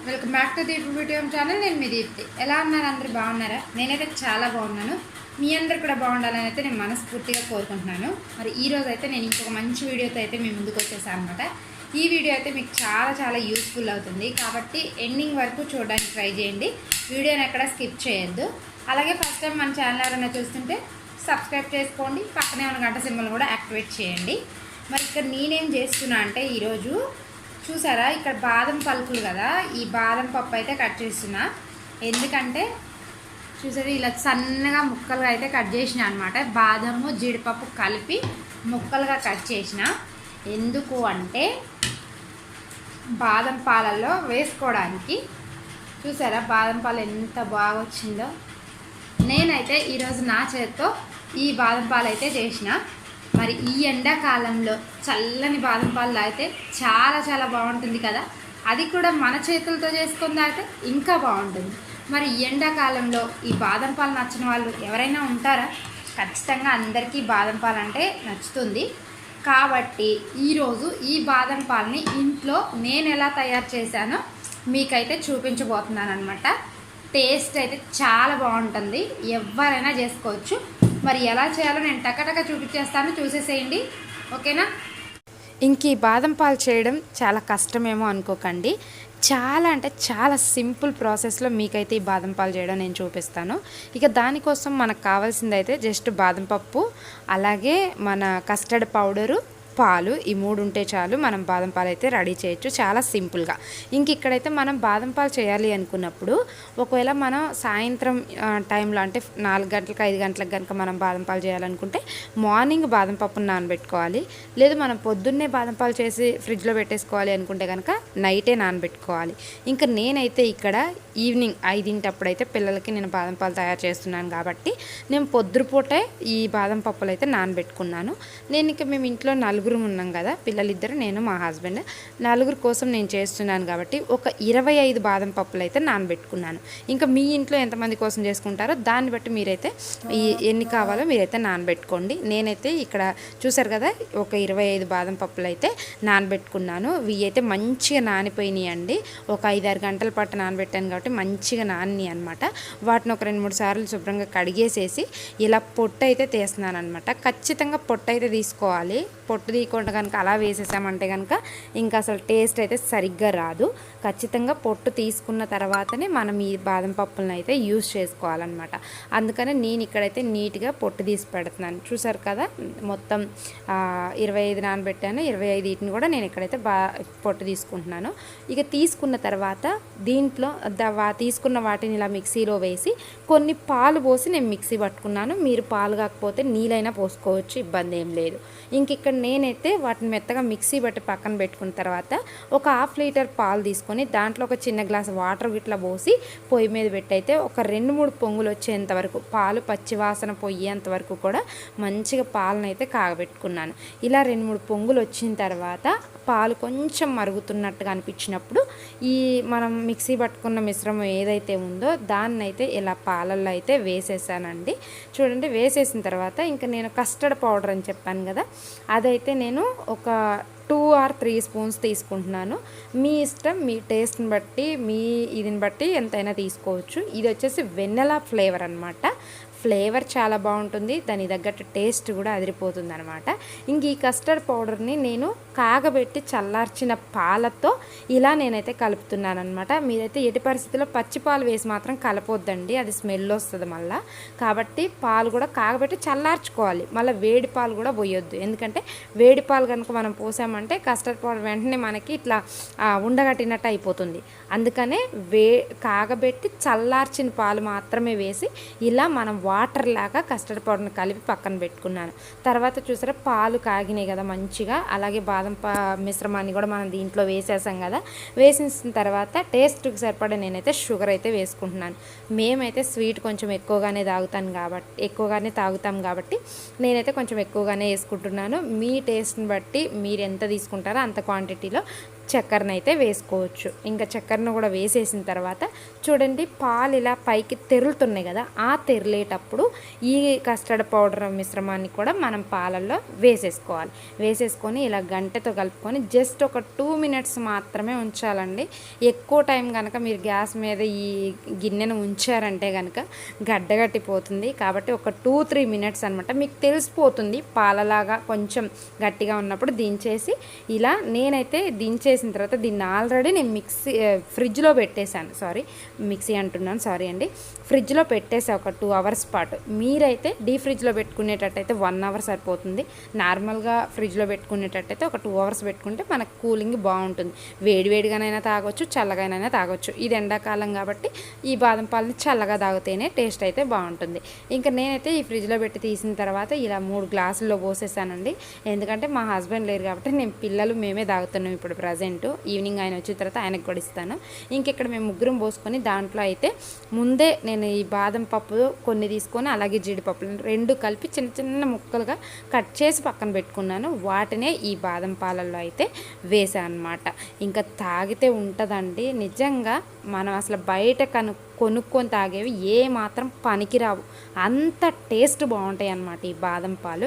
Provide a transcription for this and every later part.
Welcome back to Deep video channel. నేను మీ దీప్తి. ఎలా ఉన్నారు? అందరూ బాగున్నారా? నేనైతే చాలా బాగున్నాను. మీ అందరు కూడా బాగుండాలని అయితే నేను మనస్ఫూర్తిగా కోరుకుంటున్నాను. మరి ఈరోజు అయితే నేను ఇంకొక మంచి వీడియోతో అయితే మీ ముందుకు వచ్చేసాను అనమాట. ఈ వీడియో అయితే మీకు చాలా యూస్ఫుల్ అవుతుంది కాబట్టి ఎండింగ్ వరకు చూడడానికి ట్రై చేయండి. వీడియోని ఎక్కడ స్కిప్ చేయొద్దు. అలాగే ఫస్ట్ టైం మన ఛానల్ ఎవరైనా చూస్తుంటే సబ్స్క్రైబ్ చేసుకోండి. పక్కనే ఉన్న గంట సింబల్ కూడా యాక్టివేట్ చేయండి. మరి ఇక్కడ నేనేం చేస్తున్నా అంటే ఈరోజు చూసారా, ఇక్కడ బాదం పలుకులు కదా, ఈ బాదం పప్పు అయితే కట్ చేస్తున్నా. ఎందుకంటే చూసారా, ఇలా సన్నగా ముక్కలుగా అయితే కట్ చేసిన అనమాట. బాదము జీడిపప్పు కలిపి ముక్కలుగా కట్ చేసిన. ఎందుకు అంటే బాదం పాలల్లో వేసుకోవడానికి. చూసారా బాదం పాలు ఎంత బాగా వచ్చిందో. నేనైతే ఈరోజు నా చేతితో ఈ బాదం పాలు అయితే చేసిన. మరి ఈ ఎండాకాలంలో చల్లని బాదం పాలు తాగితే చాలా బాగుంటుంది కదా. అది కూడా మన చేతులతో చేసుకొని తాగితే ఇంకా బాగుంటుంది. మరి ఈ ఎండాకాలంలో ఈ బాదం పాలు నచ్చిన వాళ్ళు ఎవరైనా ఉంటారా? ఖచ్చితంగా అందరికీ బాదం పాలు అంటే నచ్చుతుంది. కాబట్టి ఈరోజు ఈ బాదం పాలని ఇంట్లో నేను ఎలా తయారు చేశానో మీకైతే చూపించబోతున్నాను అనమాట. టేస్ట్ అయితే చాలా బాగుంటుంది, ఎవరైనా చేసుకోవచ్చు. మరి ఎలా చేయాలో నేను టకటక చూపించేస్తాను, చూసేసేయండి. ఓకేనా? ఇంక ఈ బాదం పాలు చేయడం చాలా కష్టమేమో అనుకోకండి. చాలా అంటే చాలా సింపుల్ ప్రాసెస్లో మీకైతే ఈ బాదం పాలు చేయడం నేను చూపిస్తాను. ఇక దానికోసం మనకు కావాల్సింది అయితే జస్ట్ బాదం పప్పు, అలాగే మన కస్టర్డ్ పౌడరు, పాలు, ఈ మూడు ఉంటే చాలు. మనం బాదం పాలు అయితే రెడీ చేయొచ్చు చాలా సింపుల్గా. ఇంక ఇక్కడైతే మనం బాదం పాలు చేయాలి అనుకున్నప్పుడు, ఒకవేళ మనం సాయంత్రం టైంలో అంటే 4 గంటలకు 5 గంటలకు కనుక మనం బాదం పాలు చేయాలనుకుంటే మార్నింగ్ బాదం పప్పును నానబెట్టుకోవాలి. లేదు మనం పొద్దున్నే బాదం పాలు చేసి ఫ్రిడ్జ్లో పెట్టేసుకోవాలి అనుకుంటే కనుక నైటే నానబెట్టుకోవాలి. ఇంకా నేనైతే ఇక్కడ ఈవినింగ్ 5 అప్పుడైతే పిల్లలకి నేను బాదం పాలు తయారు చేస్తున్నాను కాబట్టి నేను పొద్దుపూటే ఈ బాదం పప్పులు అయితే నానబెట్టుకున్నాను. నేను ఇక మేము ఇంట్లో 4 ఉన్నాం కదా, పిల్లలిద్దరు, నేను, మా హస్బెండ్, 4 కోసం నేను చేస్తున్నాను కాబట్టి ఒక 25 బాదం పప్పులు అయితే నానబెట్టుకున్నాను. ఇంకా మీ ఇంట్లో ఎంతమంది కోసం చేసుకుంటారో దాన్ని బట్టి మీరైతే ఎన్ని కావాలో మీరైతే నానబెట్టుకోండి. నేనైతే ఇక్కడ చూసారు కదా, ఒక 25 బాదం పప్పులు అయితే నానబెట్టుకున్నాను. ఇవి అయితే మంచిగా నానిపోయినాయి అండి. ఒక 5-6 గంటల పాటు నానబెట్టాను కాబట్టి మంచిగా నాని అనమాట. వాటిని ఒక 2-3 సార్లు శుభ్రంగా కడిగేసేసి ఇలా పొట్టు అయితే తీస్తున్నాను అనమాట. ఖచ్చితంగా పొట్టు అయితే తీసుకోవాలి. పొట్టు తీయకుండా కనుక అలా వేసేసామంటే కనుక ఇంకా అసలు టేస్ట్ అయితే సరిగ్గా రాదు. ఖచ్చితంగా పొట్టు తీసుకున్న తర్వాతనే మనం ఈ బాదం పప్పులను అయితే యూజ్ చేసుకోవాలన్నమాట. అందుకని నేను ఇక్కడైతే నీట్గా పొట్టు తీసి పెడుతున్నాను. చూసారు కదా, మొత్తం 25 నానబెట్టాను. 25 వీటిని కూడా నేను ఇక్కడైతే పొట్టు తీసుకుంటున్నాను. ఇక తీసుకున్న తర్వాత దీంట్లో తీసుకున్న వాటిని ఇలా మిక్సీలో వేసి కొన్ని పాలు పోసి నేను మిక్సీ పట్టుకున్నాను. మీరు పాలు కాకపోతే నీళ్ళైనా పోసుకోవచ్చు, ఇబ్బంది ఏం లేదు. ఇంక ఇక్కడ నేనైతే వాటిని మెత్తగా మిక్సీ బట్టి పక్కన పెట్టుకున్న తర్వాత ఒక 1/2 లీటర్ పాలు తీసుకొని దాంట్లో ఒక చిన్న గ్లాస్ వాటర్ ఇట్లా పోసి పొయ్యి మీద పెట్టి అయితే ఒక 2-3 పొంగులు వచ్చేంత వరకు, పాలు పచ్చివాసన పోయేంత వరకు కూడా మంచిగా పాలను అయితే కాగబెట్టుకున్నాను. ఇలా 2-3 పొంగులు వచ్చిన తర్వాత పాలు కొంచెం మరుగుతున్నట్టుగా అనిపించినప్పుడు ఈ మనం మిక్సీ పట్టుకున్న మిశ్రమం ఏదైతే ఉందో దాన్ని అయితే ఇలా పాలల్లో అయితే వేసేసానండి. చూడండి, వేసేసిన తర్వాత ఇంకా నేను కస్టర్డ్ పౌడర్ అని చెప్పాను కదా, అదైతే నేను ఒక 2 or 3 స్పూన్స్ తీసుకుంటున్నాను. మీ ఇష్టం, మీ టేస్ట్ని బట్టి, మీ ఇదిని బట్టి ఎంతైనా తీసుకోవచ్చు. ఇది వచ్చేసి వెన్నెలా ఫ్లేవర్ అనమాట. ఫ్లేవర్ చాలా బాగుంటుంది, దాని తగ్గట్టు టేస్ట్ కూడా అదిరిపోతుంది అనమాట. ఇంక ఈ కస్టర్డ్ పౌడర్ని నేను కాగబెట్టి చల్లార్చిన పాలతో ఇలా నేనైతే కలుపుతున్నాను అనమాట. మీరైతే ఎట్టి పరిస్థితుల్లో పచ్చి పాలు వేసి మాత్రం కలపొద్దండి, అది స్మెల్ వస్తుంది మళ్ళీ. కాబట్టి పాలు కూడా కాగబెట్టి చల్లార్చుకోవాలి. మళ్ళీ వేడి పాలు కూడా పోయొద్దు, ఎందుకంటే వేడి పాలు కనుక మనం పోసామంటే కస్టర్డ్ పౌడర్ వెంటనే మనకి ఇట్లా ఉండగట్టినట్టు అయిపోతుంది. అందుకనే కాగబెట్టి చల్లార్చిన పాలు మాత్రమే వేసి ఇలా మనం వాటర్ లాగా కస్టర్డ్ పౌడర్ని కలిపి పక్కన పెట్టుకున్నాను. తర్వాత చూసారా, పాలు కాగినాయి కదా మంచిగా. అలాగే బాదం మిశ్రమాన్ని కూడా మనం దీంట్లో వేసేసాం కదా. వేసిన తర్వాత టేస్ట్కి సరిపడే నేనైతే షుగర్ అయితే వేసుకుంటున్నాను. మేమైతే స్వీట్ కొంచెం ఎక్కువగానే తాగుతాం కాబట్టి నేనైతే కొంచెం ఎక్కువగానే వేసుకుంటున్నాను. మీ టేస్ట్ని బట్టి మీరు ఎంత తీసుకుంటారో అంత క్వాంటిటీలో చక్కెరను అయితే వేసుకోవచ్చు. ఇంకా చక్కెరను కూడా వేసేసిన తర్వాత చూడండి పాలు ఇలా పైకి తెరులుతున్నాయి కదా, ఆ తెరిలేటప్పుడు ఈ కస్టర్డ్ పౌడర్ మిశ్రమాన్ని కూడా మనం పాలల్లో వేసేసుకోవాలి. వేసేసుకొని ఇలా గంటెతో కలుపుకొని జస్ట్ ఒక 2 మినిట్స్ మాత్రమే ఉంచాలండి. ఎక్కువ టైం కనుక మీరు గ్యాస్ మీద ఈ గిన్నెను ఉంచారంటే కనుక గడ్డగట్టిపోతుంది. కాబట్టి ఒక 2-3 మినిట్స్ అనమాట. మీకు తెలిసిపోతుంది పాలలాగా కొంచెం గట్టిగా ఉన్నప్పుడు దించేసి ఇలా నేనైతే దించేసిన తర్వాత దీన్ని ఆల్రెడీ నేను ఫ్రిడ్జ్లో పెట్టేశాను. సారీ అండి, ఫ్రిడ్జ్లో పెట్టేసా ఒక 2 అవర్స్ పాటు. మీరైతే డీ ఫ్రిడ్జ్లో పెట్టుకునేటట్టయితే 1 అవర్ సరిపోతుంది. నార్మల్గా ఫ్రిడ్జ్లో పెట్టుకునేటట్టయితే ఒక 2 అవర్స్ పెట్టుకుంటే మనకు కూలింగ్ బాగుంటుంది. వేడివేడిగానైనా తాగొచ్చు, చల్లగానైనా తాగొచ్చు. ఇది ఎండాకాలం కాబట్టి ఈ బాదం పాలని చల్లగా తాగితేనే టేస్ట్ అయితే బాగుంటుంది. ఇంకా నేనైతే ఈ ఫ్రిడ్జ్లో పెట్టి తీసిన తర్వాత ఇలా 3 గ్లాసుల్లో పోసేసానండి. ఎందుకంటే మా హస్బెండ్ లేరు కాబట్టి మేమే తాగుతున్నాం ఇప్పుడు ప్రజెంట్. ఈవినింగ్ ఆయన వచ్చిన తర్వాత ఆయనకు కూడా ఇస్తాను. ఇంకెక్కడ మేము ముగ్గురం పోసుకొని దాంట్లో అయితే ముందే నేను ఈ బాదం పప్పు కొన్ని తీసుకొని అలాగే జీడిపప్పులు 2 కలిపి చిన్న చిన్న ముక్కలుగా కట్ చేసి పక్కన పెట్టుకున్నాను. వాటినే ఈ బాదం పాలల్లో అయితే వేసాను అనమాట. ఇంకా తాగితే ఉంటుందండి నిజంగా. మనం అసలు బయట కొనుక్కొని తాగేవి ఏ మాత్రం పనికిరావు, అంత టేస్ట్ బాగుంటాయి అన్నమాట ఈ బాదం పాలు.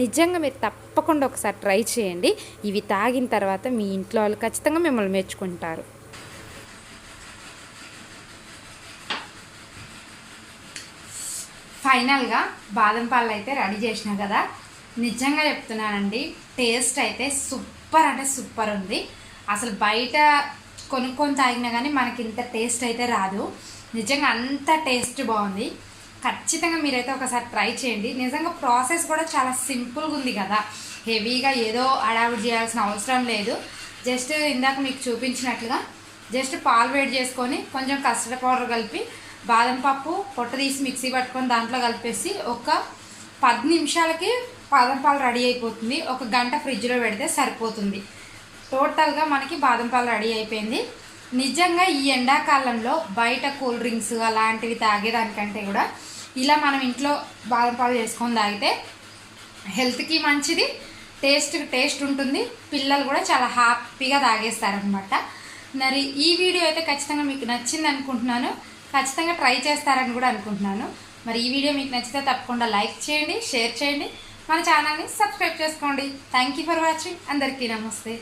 నిజంగా మీరు తప్పకుండా ఒకసారి ట్రై చేయండి. ఇవి తాగిన తర్వాత మీ ఇంట్లో వాళ్ళు ఖచ్చితంగా మిమ్మల్ని మెచ్చుకుంటారు. ఫైనల్గా బాదం పాలు అయితే రెడీ చేసినా కదా, నిజంగా చెప్తున్నానండి టేస్ట్ అయితే సూపర్ అంటే సూపర్ ఉంది. అసలు బయట కొనుక్కొని తాగినా కానీ మనకి ఇంత టేస్ట్ అయితే రాదు. నిజంగా అంత టేస్ట్ బాగుంది. ఖచ్చితంగా మీరైతే ఒకసారి ట్రై చేయండి. నిజంగా ప్రాసెస్ కూడా చాలా సింపుల్గా ఉంది కదా, హెవీగా ఏదో అడావిడి చేయాల్సిన అవసరం లేదు. జస్ట్ ఇందాక మీకు చూపించినట్లుగా జస్ట్ పాలు వేడి చేసుకొని కొంచెం కస్టర్డ్ పౌడర్ కలిపి బాదం పప్పు పొట్ట తీసి మిక్సీ పట్టుకొని దాంట్లో కలిపేసి ఒక 10 నిమిషాలకి బాదం పాలు రెడీ అయిపోతుంది. 1 గంట ఫ్రిడ్జ్లో పెడితే సరిపోతుంది. టోటల్గా మనకి బాదం పాలు రెడీ అయిపోయింది. నిజంగా ఈ ఎండాకాలంలో బయట కూల్ డ్రింక్స్ అలాంటివి తాగేదానికంటే కూడా ఇలా మనం ఇంట్లో బాదం పాలు చేసుకొని తాగితే హెల్త్కి మంచిది, టేస్ట్ ఉంటుంది. పిల్లలు కూడా చాలా హ్యాపీగా తాగేస్తారనమాట. మరి ఈ వీడియో అయితే ఖచ్చితంగా మీకు నచ్చింది అనుకుంటున్నాను. ఖచ్చితంగా ట్రై చేస్తారని కూడా అనుకుంటున్నాను. మరి ఈ వీడియో మీకు నచ్చితే తప్పకుండా లైక్ చేయండి, షేర్ చేయండి, మన ఛానల్ని సబ్స్క్రైబ్ చేసుకోండి. Thank you for watching. అందరికీ నమస్తే.